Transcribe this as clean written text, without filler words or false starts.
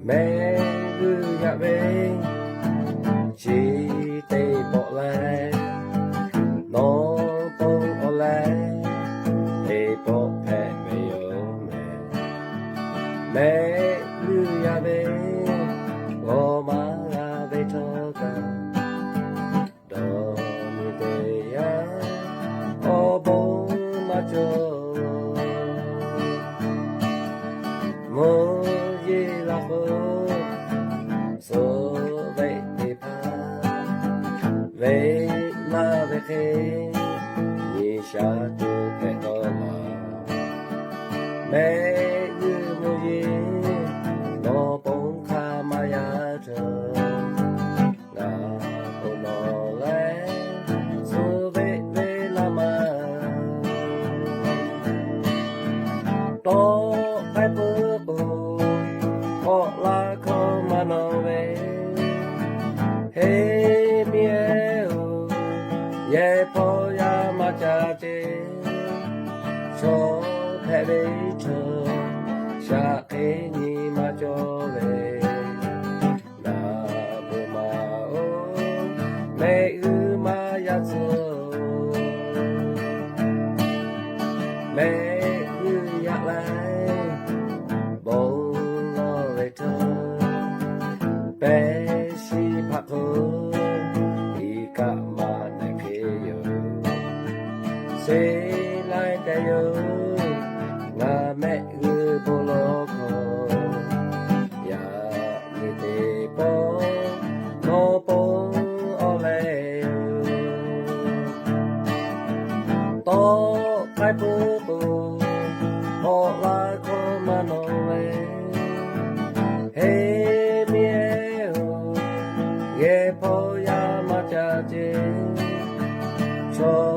မဲလူရပဲချီတေပေါ်လဲနောပုံအလဲတေပေါ်ဖဲမယုံမဲလူရပဲဘောမာလာဘေထောကဒေါ်မီတေယာအောဘုံမကျော်မိုးရေလာဖို့ဆိုဝိတေပါဝေလာဝေခေရေရှာတူဖက်တော်မှာမဲယူမူရေတော့ပုံခါမရတော့ငါဘုံတော်လဲဆိုဝိတေလာမတော့ไปเปิดโอลาคอมานอเวเฮเมียวเย่พอยามาจาเจชอแพเวชอชาเอนีมาจอเวนาบุมาโอเมอือมายาโซเมอือยาไลပဲရှိဖတ်ဖို့ဒီကမနဲ့ခေယစေလိုက်တယငါမဲ့ဥဘလောခောယာမိတေပေါ်နောပုံအလဲတော့ခိုင်ဖို့ဟောလာခောမနောဝဲဟေရေပေါ်ရမကြခြင်းချော